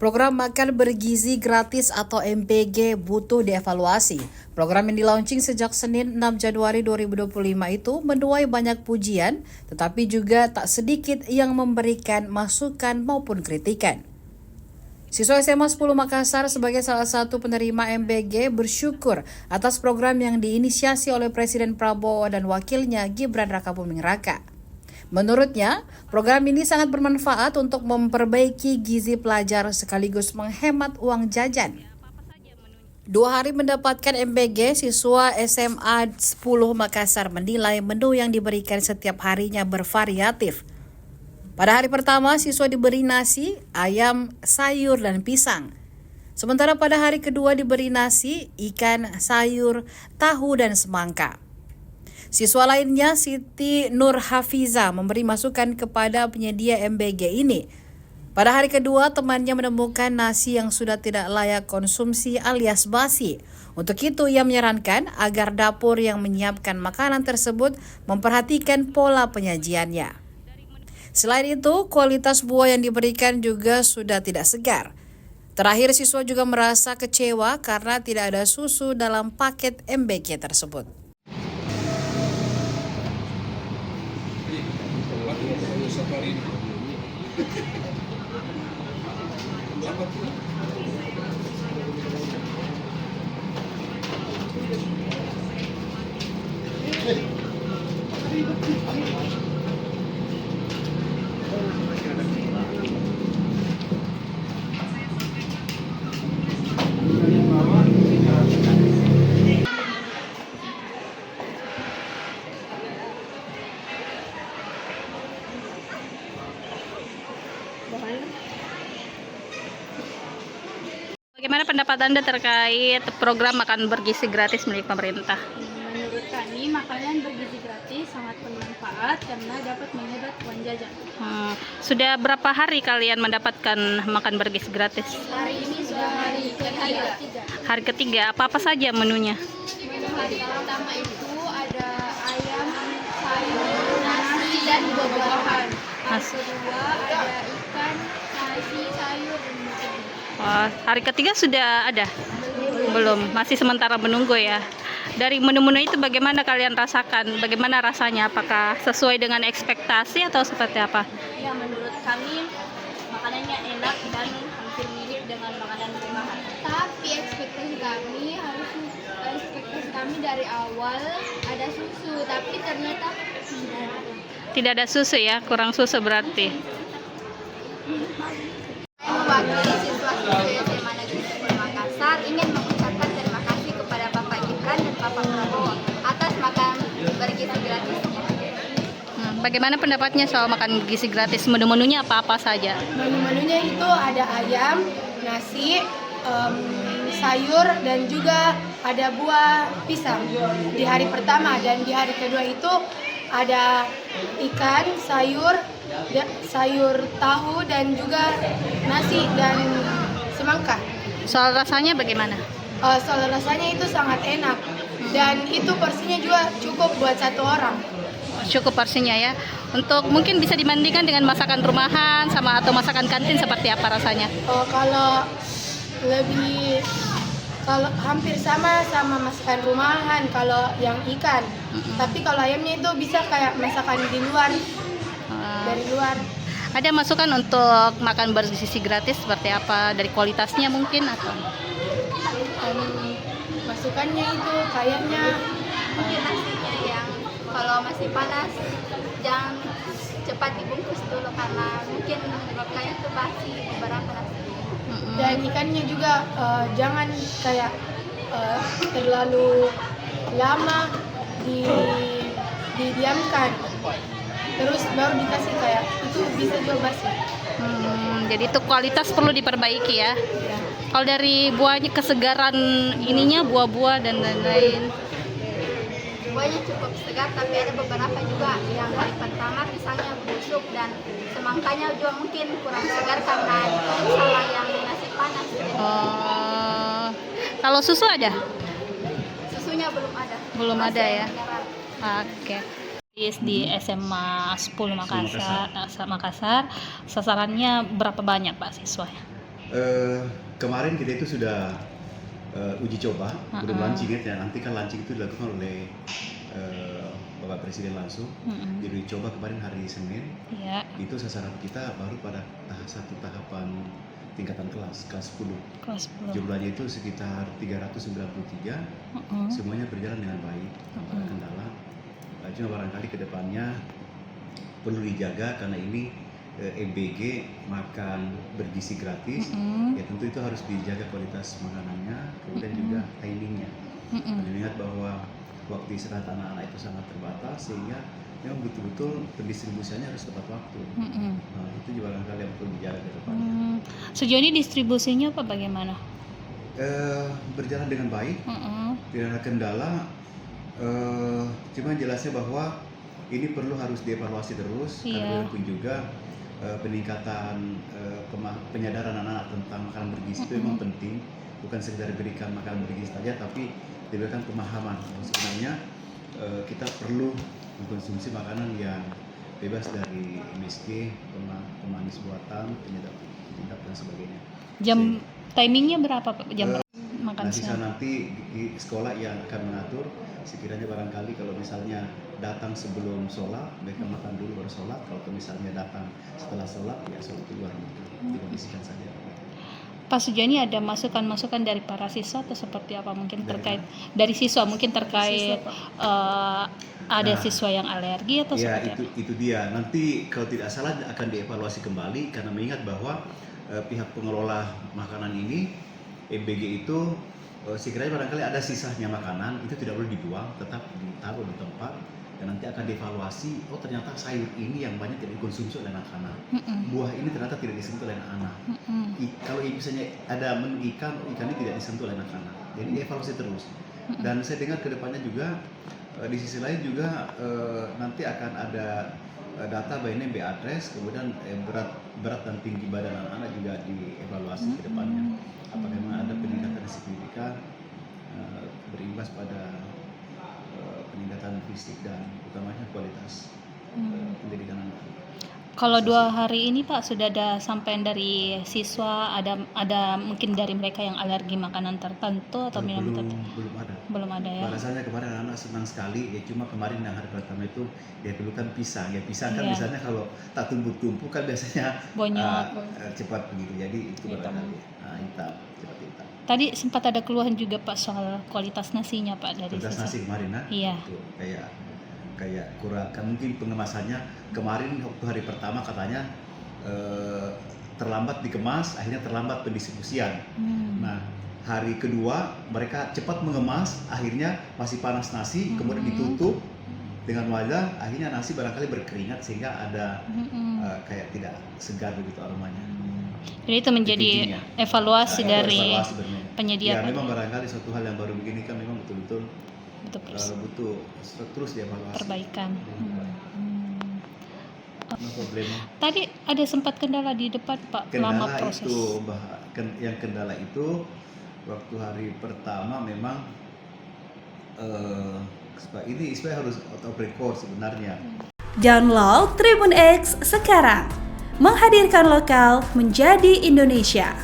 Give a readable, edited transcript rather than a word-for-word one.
Program Makan Bergizi Gratis atau MBG butuh dievaluasi. Program yang dilaunching sejak Senin 6 Januari 2025 itu menuai banyak pujian, tetapi juga tak sedikit yang memberikan masukan maupun kritikan. Siswa SMA 10 Makassar sebagai salah satu penerima MBG bersyukur atas program yang diinisiasi oleh Presiden Prabowo dan wakilnya Gibran Rakabuming Raka. Menurutnya, program ini sangat bermanfaat untuk memperbaiki gizi pelajar sekaligus menghemat uang jajan. 2 hari mendapatkan MBG, siswa SMA 10 Makassar menilai menu yang diberikan setiap harinya bervariatif. Pada hari pertama, siswa diberi nasi, ayam, sayur, dan pisang. Sementara pada hari kedua diberi nasi, ikan, sayur, tahu, dan semangka. Siswa lainnya, Siti Nur Hafiza, memberi masukan kepada penyedia MBG ini. Pada hari kedua, temannya menemukan nasi yang sudah tidak layak konsumsi alias basi. Untuk itu, ia menyarankan agar dapur yang menyiapkan makanan tersebut memperhatikan pola penyajiannya. Selain itu, kualitas buah yang diberikan juga sudah tidak segar. Terakhir, siswa juga merasa kecewa karena tidak ada susu dalam paket MBG tersebut. Bagaimana pendapat Anda terkait program makan bergizi gratis milik pemerintah? Menurut kami, makanan bergizi gratis sangat bermanfaat karena dapat menghemat uang jajan. Sudah berapa hari kalian mendapatkan makan bergizi gratis? Hari ini sudah hari ketiga. Hari ketiga, apa-apa saja menunya? Hari pertama itu ada ayam, sayur, nasi, dan buah-buahan. Hari kedua ada ikan, nasi, sayur, dan macam. Hari ketiga sudah ada? Belum, masih sementara menunggu ya. Dari menu-menu itu bagaimana kalian rasakan? Bagaimana rasanya? Apakah sesuai dengan ekspektasi atau seperti apa? Ya, menurut kami makanannya enak dan hampir mirip dengan makanan rumahan. Tapi ekspektasi kami dari awal ada susu, tapi ternyata Tidak ada susu ya? Kurang susu berarti. mewakili siswa-siswi SMA Negeri 10 Makassar ingin mengucapkan terima kasih kepada Bapak Gibran dan Bapak Prabowo atas makan bergizi gratis. Bagaimana pendapatnya soal makan gizi gratis? Menu-menunya apa-apa saja? Menu-menunya itu ada ayam, nasi, sayur, dan juga ada buah pisang di hari pertama, dan di hari kedua itu ada ikan, sayur tahu, dan juga nasi dan semangka. Soal rasanya bagaimana? Soal rasanya itu sangat enak, dan itu porsinya juga cukup buat satu orang. Cukup porsinya ya. Untuk mungkin bisa dibandingkan dengan masakan rumahan sama atau masakan kantin seperti apa rasanya? Kalau hampir sama masakan rumahan kalau yang ikan. Tapi kalau ayamnya itu bisa kayak masakan di luar, dari luar. Ada masukan untuk makan bergizi gratis seperti apa? Dari kualitasnya mungkin atau? Masukannya itu kayaknya Mungkin nasinya yang kalau masih panas jangan cepat dibungkus dulu karena mungkin menyebabkannya itu basi beberapa nasi. dan ikannya juga jangan kayak terlalu lama didiamkan, terus baru dikasih, kayak itu bisa juga basi. Jadi itu kualitas perlu diperbaiki ya. Kalau dari buahnya, kesegaran ininya, buah-buah dan lain-lain. Buahnya cukup segar, tapi ada beberapa juga yang hari pertama pisangnya busuk dan semangkanya juga mungkin kurang segar karena sama yang nasi panas. Kalau susu ada? Susunya belum ada. Belum Masih ada ya. mineral. Oke. Di SMA 10 Makassar, sasarannya berapa banyak Pak siswanya? Kemarin kita itu sudah uji coba, belum launching ya. Nanti kan launching itu dilakukan oleh Bapak Presiden langsung. Jadi uji coba kemarin hari Senin. Iya. Itu sasaran kita baru pada satu tahapan tingkatan kelas 10. Kelas 10. Jumlahnya itu sekitar 393. Semuanya berjalan dengan baik, tanpa ada kendala. Cuma barangkali ke depannya perlu dijaga karena ini MBG makan bergizi gratis, ya tentu itu harus dijaga kualitas makanannya, kemudian juga timingnya. Mengingat bahwa waktu istirahat anak-anak itu sangat terbatas, sehingga memang betul-betul pendistribusiannya harus tepat waktu. Nah, itu juga barangkali yang perlu dijaga ke depannya. Sejauh ini distribusinya apa bagaimana? Berjalan dengan baik, tidak ada kendala. Cuma jelasnya bahwa ini perlu harus dievaluasi terus, karena bagaimanapun juga peningkatan penyadaran anak-anak tentang makanan bergizi itu memang penting, bukan sekedar berikan makanan bergizi saja, tapi diberikan pemahaman bahwa sebenarnya kita perlu mengkonsumsi makanan yang bebas dari MSG, pemanis buatan, penyedap dan sebagainya. Timingnya berapa Pak? Jam makan siang? Nanti di sekolah yang akan mengatur, sekiranya barangkali kalau misalnya datang sebelum sholat, mereka makan dulu baru sholat. Kalau misalnya datang setelah sholat, ya sholat keluar gitu, dikondisikan saja. Pak Sujani, ada masukan-masukan dari para siswa atau seperti apa mungkin terkait dari siswa mungkin terkait ada siswa yang alergi atau ya, seperti itu dia. Nanti kalau tidak salah akan dievaluasi kembali karena mengingat bahwa pihak pengelola makanan ini MBG itu sekiranya barangkali ada sisanya makanan itu tidak boleh dibuang, tetap ditaruh di tempat dan nanti akan dievaluasi. Oh ternyata sayur ini yang banyak tidak dikonsumsi oleh anak-anak, buah ini ternyata tidak disentuh oleh anak-anak. Kalau misalnya ada menu ikan, ikannya tidak disentuh oleh anak-anak. Jadi dievaluasi terus. Dan saya dengar ke depannya juga di sisi lain juga nanti akan ada data by name, by address, kemudian berat dan tinggi badan anak-anak juga dievaluasi ke depannya. Apakah memang ada peningkatan signifikan berimbas pada peningkatan fisik dan utamanya kualitas pendidikan anak. Kalau 2 hari ini Pak sudah ada sampaian dari siswa, ada mungkin dari mereka yang alergi makanan tertentu atau minuman tertentu? Belum ada Ya. Balasannya kemarin anak senang sekali ya, cuma kemarin yang hari pertama itu dia perlukan pisang. Ya pisang kan misalnya kalau tak tumpuk-tumpuk kan biasanya cepat begitu. Jadi itu barangkali hitam, cepat hitam. Tadi sempat ada keluhan juga Pak soal kualitas nasinya Pak dari kualitas siswa. nasi kemarin Iya. Itu kayak kurang, mungkin pengemasannya kemarin waktu hari pertama katanya terlambat dikemas, akhirnya terlambat pendistribusian. Nah hari kedua mereka cepat mengemas, akhirnya masih panas nasi, kemudian ditutup dengan wadah, akhirnya nasi barangkali berkeringat sehingga ada kayak tidak segar begitu aromanya. Jadi itu menjadi evaluasi dari penyedia. Ya memang barangkali suatu hal yang baru begini kan memang betul-betul butuh terus dievaluasi. Perbaikan. Problema. Tadi ada sempat kendala di depan Pak selama proses. Kendala itu waktu hari pertama memang ini supaya harus out of record sebenarnya. Download Tribun X sekarang, menghadirkan lokal menjadi Indonesia.